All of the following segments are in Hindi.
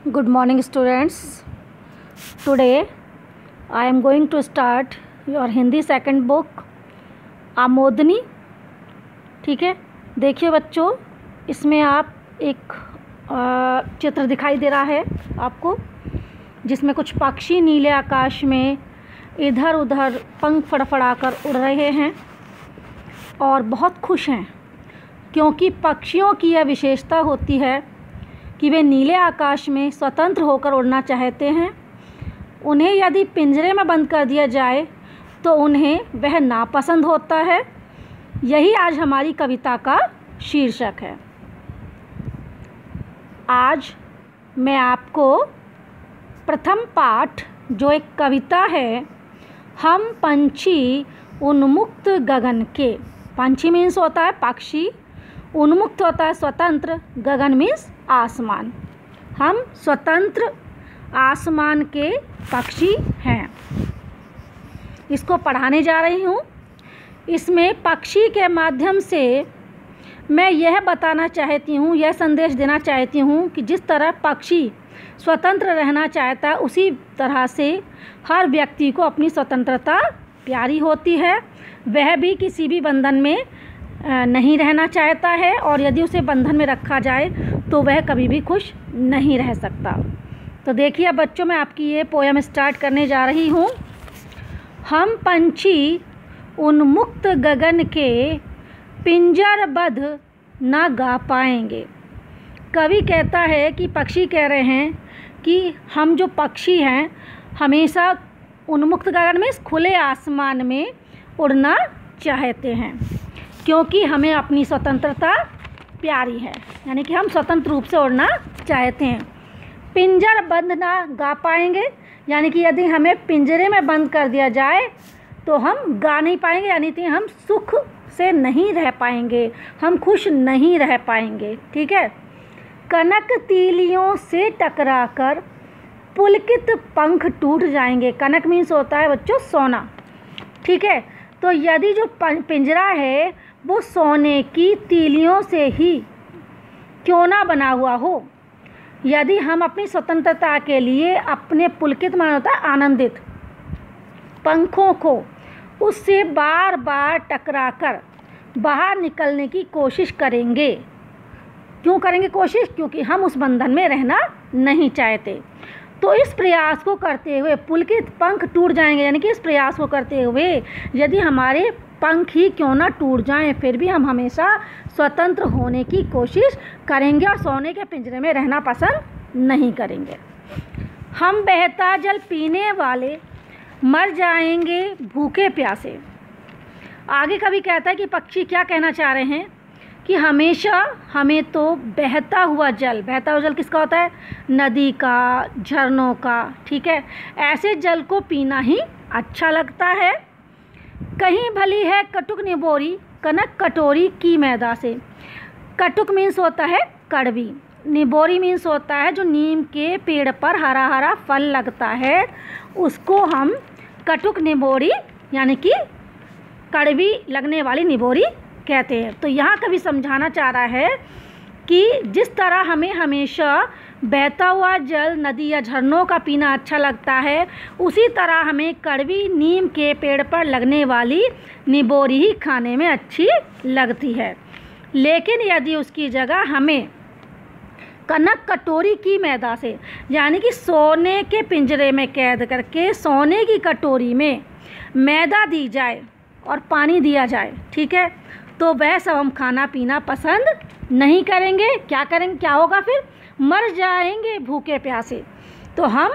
Good morning students. Today I am going to start your Hindi second book आमोदनी. ठीक है, देखिए बच्चों, इसमें आप एक चित्र दिखाई दे रहा है आपको, जिसमें कुछ पक्षी नीले आकाश में इधर उधर पंख फड़फड़ाकर उड़ रहे हैं और बहुत खुश हैं, क्योंकि पक्षियों की यह विशेषता होती है कि वे नीले आकाश में स्वतंत्र होकर उड़ना चाहते हैं. उन्हें यदि पिंजरे में बंद कर दिया जाए तो उन्हें वह नापसंद होता है. यही आज हमारी कविता का शीर्षक है. आज मैं आपको प्रथम पाठ, जो एक कविता है, हम पंछी उन्मुक्त गगन के. पंछी मीन्स होता है पक्षी, उन्मुक्त होता है स्वतंत्र, गगन मीन्स आसमान. हम स्वतंत्र आसमान के पक्षी हैं. इसको पढ़ाने जा रही हूँ. इसमें पक्षी के माध्यम से मैं यह बताना चाहती हूँ, यह संदेश देना चाहती हूँ कि जिस तरह पक्षी स्वतंत्र रहना चाहता है, उसी तरह से हर व्यक्ति को अपनी स्वतंत्रता प्यारी होती है. वह भी किसी भी बंधन में नहीं रहना चाहता है, और यदि उसे बंधन में रखा जाए तो वह कभी भी खुश नहीं रह सकता. तो देखिए बच्चों, मैं आपकी ये पोयम स्टार्ट करने जा रही हूँ. हम पंछी उन्मुक्त गगन के पिंजरबद्ध ना गा पाएंगे. कवि कहता है कि पक्षी कह रहे हैं कि हम जो पक्षी हैं हमेशा उन्मुक्त गगन में, खुले आसमान में उड़ना चाहते हैं, क्योंकि हमें अपनी स्वतंत्रता प्यारी है. यानी कि हम स्वतंत्र रूप से उड़ना चाहते हैं. पिंजरबद्ध ना गा पाएंगे, यानी कि यदि हमें पिंजरे में बंद कर दिया जाए तो हम गा नहीं पाएंगे, यानी कि हम सुख से नहीं रह पाएंगे, हम खुश नहीं रह पाएंगे. ठीक है. कनक तीलियों से टकराकर पुलकित पंख टूट जाएंगे. कनक मीन्स होता है बच्चों सोना. ठीक है. तो यदि जो पिंजरा है वो सोने की तीलियों से ही क्यों ना बना हुआ हो, यदि हम अपनी स्वतंत्रता के लिए अपने पुलकित, मान होता है आनंदित, पंखों को उससे बार बार टकराकर बाहर निकलने की कोशिश करेंगे. क्यों करेंगे कोशिश? क्योंकि हम उस बंधन में रहना नहीं चाहते. तो इस प्रयास को करते हुए पुलकित पंख टूट जाएंगे, यानी कि इस प्रयास को करते हुए यदि हमारे पंख ही क्यों ना टूट जाएं, फिर भी हम हमेशा स्वतंत्र होने की कोशिश करेंगे और सोने के पिंजरे में रहना पसंद नहीं करेंगे. हम बहता जल पीने वाले मर जाएंगे भूखे प्यासे. आगे कभी कहता है कि पक्षी क्या कहना चाह रहे हैं कि हमेशा हमें तो बहता हुआ जल किसका होता है? नदी का, झरनों का. ठीक है. ऐसे जल को पीना ही अच्छा लगता है. कहीं भली है कटुक निबोरी कनक कटोरी की मैदा से. कटुक मीन्स होता है कड़वी, निबोरी मीन्स होता है जो नीम के पेड़ पर हरा हरा फल लगता है, उसको हम कटुक निबोरी, यानी कि कड़वी लगने वाली निबोरी कहते हैं. तो यहाँ कभी समझाना चाह रहा है कि जिस तरह हमें हमेशा बहता हुआ जल, नदी या झरनों का पीना अच्छा लगता है, उसी तरह हमें कड़वी नीम के पेड़ पर लगने वाली निबोरी ही खाने में अच्छी लगती है. लेकिन यदि उसकी जगह हमें कनक कटोरी की मैदा से, यानी कि सोने के पिंजरे में कैद करके सोने की कटोरी में मैदा दी जाए और पानी दिया जाए, ठीक है, तो वह सब हम खाना पीना पसंद नहीं करेंगे. क्या करेंगे? क्या होगा फिर? मर जाएंगे भूखे प्यासे. तो हम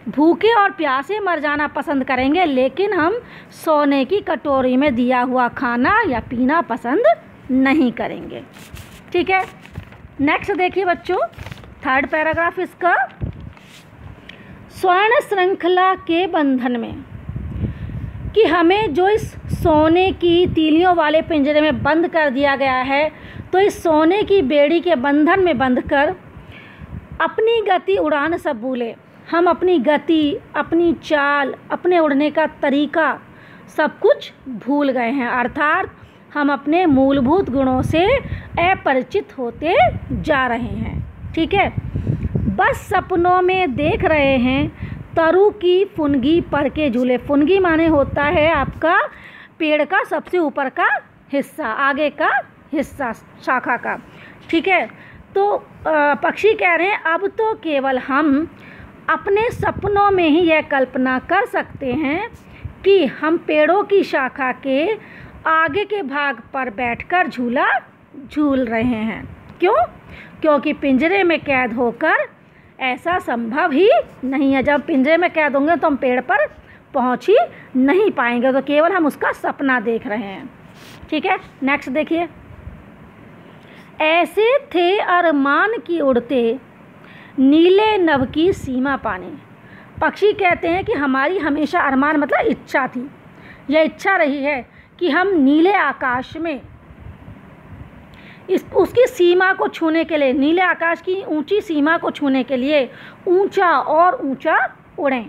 भूखे और प्यासे मर जाना पसंद करेंगे, लेकिन हम सोने की कटोरी में दिया हुआ खाना या पीना पसंद नहीं करेंगे. ठीक है. नेक्स्ट देखिए बच्चों, थर्ड पैराग्राफ इसका. स्वर्ण श्रृंखला के बंधन में, कि हमें जो इस सोने की तीलियों वाले पिंजरे में बंद कर दिया गया है, तो इस सोने की बेड़ी के बंधन में बंधकर अपनी गति उड़ान सब भूले. हम अपनी गति, अपनी चाल, अपने उड़ने का तरीका सब कुछ भूल गए हैं. अर्थात हम अपने मूलभूत गुणों से अपरिचित होते जा रहे हैं. ठीक है. बस सपनों में देख रहे हैं तरु की फुनगी पर के झूले। फुनगी माने होता है आपका पेड़ का सबसे ऊपर का हिस्सा, आगे का हिस्सा शाखा का, ठीक है। तो पक्षी कह रहे हैं अब तो केवल हम अपने सपनों में ही यह कल्पना कर सकते हैं कि हम पेड़ों की शाखा के आगे के भाग पर बैठकर झूला झूल रहे हैं। क्यों? क्योंकि पिंजरे में कैद होकर ऐसा संभव ही नहीं है। जब पिंजरे में कैद होंगे तो हम पेड़ पर पहुंच ही नहीं पाएंगे, तो केवल हम उसका सपना देख रहे हैं, ठीक है। नेक्स्ट देखिए, ऐसे थे अरमान की उड़ते नीले नभ की सीमा पाने। पक्षी कहते हैं कि हमारी हमेशा अरमान मतलब इच्छा थी, यह इच्छा रही है कि हम नीले आकाश में उसकी सीमा को छूने के लिए, नीले आकाश की ऊंची सीमा को छूने के लिए ऊंचा और ऊंचा उड़ें,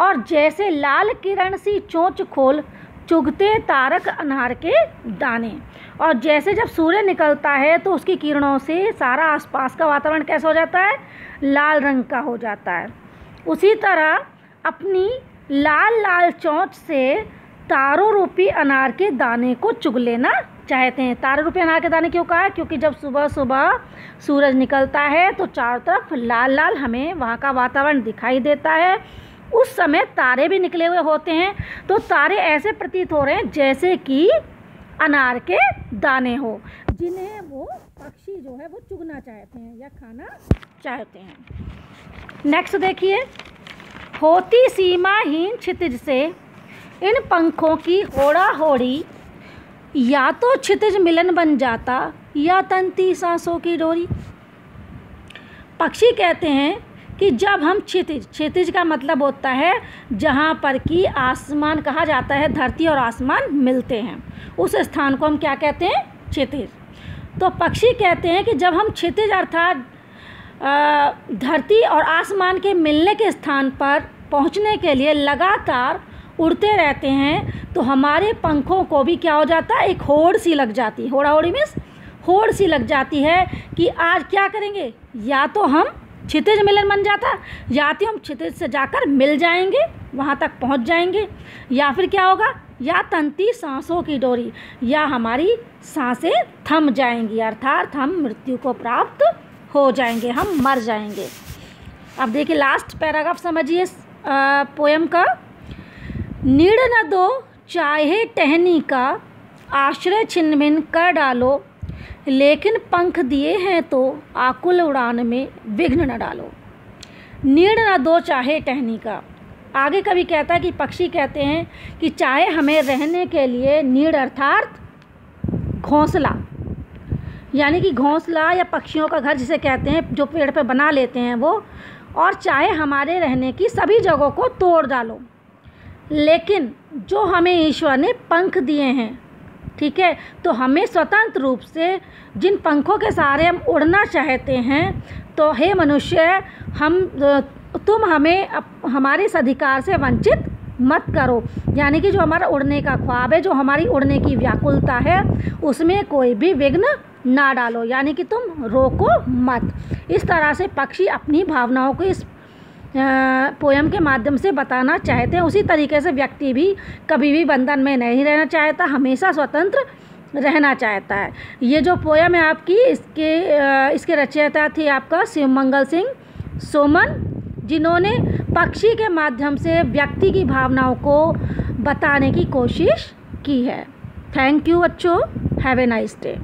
और जैसे लाल किरण सी चोंच खोल चुगते तारक अनार के दाने। और जैसे जब सूर्य निकलता है तो उसकी किरणों से सारा आसपास का वातावरण कैसा हो जाता है? लाल रंग का हो जाता है। उसी तरह अपनी लाल लाल चोंच से तारों रूपी अनार के दाने को चुग लेना चाहते हैं। तारों रूपी अनार के दाने क्यों कहा है? क्योंकि जब सुबह सुबह सूरज निकलता है तो चारों तरफ लाल लाल हमें वहाँ का वातावरण दिखाई देता है। उस समय तारे भी निकले हुए होते हैं, तो तारे ऐसे प्रतीत हो रहे हैं जैसे कि अनार के दाने हो, जिन्हें वो पक्षी जो है वो चुगना चाहते हैं या खाना चाहते हैं। नेक्स्ट देखिए, होती सीमाहीन क्षितिज से इन पंखों की होड़ा होड़ी, या तो क्षितिज मिलन बन जाता या तंती सांसों की डोरी। पक्षी कहते हैं कि जब हम क्षितिज का मतलब होता है जहाँ पर कि आसमान कहा जाता है, धरती और आसमान मिलते हैं, उस स्थान को हम क्या कहते हैं? क्षितिज। तो पक्षी कहते हैं कि जब हम क्षितिज अर्थात धरती और आसमान के मिलने के स्थान पर पहुँचने के लिए लगातार उड़ते रहते हैं, तो हमारे पंखों को भी क्या हो जाता है? एक होड़ सी लग जाती है। होड़ा होड़ी मीन्स होड़ सी लग जाती है कि आज क्या करेंगे, या तो हम क्षितिज मिलन बन जाता, या तो हम क्षितिज से जाकर मिल जाएंगे, वहाँ तक पहुँच जाएंगे, या फिर क्या होगा? या तंती सांसों की डोरी, या हमारी सांसें थम जाएंगी, अर्थात हम मृत्यु को प्राप्त हो जाएंगे, हम मर जाएंगे। अब देखिए लास्ट पैराग्राफ समझिए पोयम का। नीड़ न दो चाहे टहनी का, आश्रय छिन्न भिन्न कर डालो, लेकिन पंख दिए हैं तो आकुल उड़ान में विघ्न न डालो। नीड़ न दो चाहे टहनी का, आगे कभी कहता है कि पक्षी कहते हैं कि चाहे हमें रहने के लिए नीड़ अर्थात घोंसला, यानी कि घोंसला या पक्षियों का घर जिसे कहते हैं, जो पेड़ पे बना लेते हैं वो, और चाहे हमारे रहने की सभी जगहों को तोड़ डालो, लेकिन जो हमें ईश्वर ने पंख दिए हैं, ठीक है, तो हमें स्वतंत्र रूप से जिन पंखों के सहारे हम उड़ना चाहते हैं, तो हे मनुष्य तुम हमें हमारे इस अधिकार से वंचित मत करो। यानी कि जो हमारा उड़ने का ख्वाब है, जो हमारी उड़ने की व्याकुलता है, उसमें कोई भी विघ्न ना डालो, यानी कि तुम रोको मत। इस तरह से पक्षी अपनी भावनाओं को इस पोयम के माध्यम से बताना चाहते हैं। उसी तरीके से व्यक्ति भी कभी भी बंधन में नहीं रहना चाहता, हमेशा स्वतंत्र रहना चाहता है। ये जो पोयम है आपकी, इसके रचयिता थे आपका शिवमंगल सिंह सोमन, जिन्होंने पक्षी के माध्यम से व्यक्ति की भावनाओं को बताने की कोशिश की है। थैंक यू बच्चों, हैव ए नाइस डे।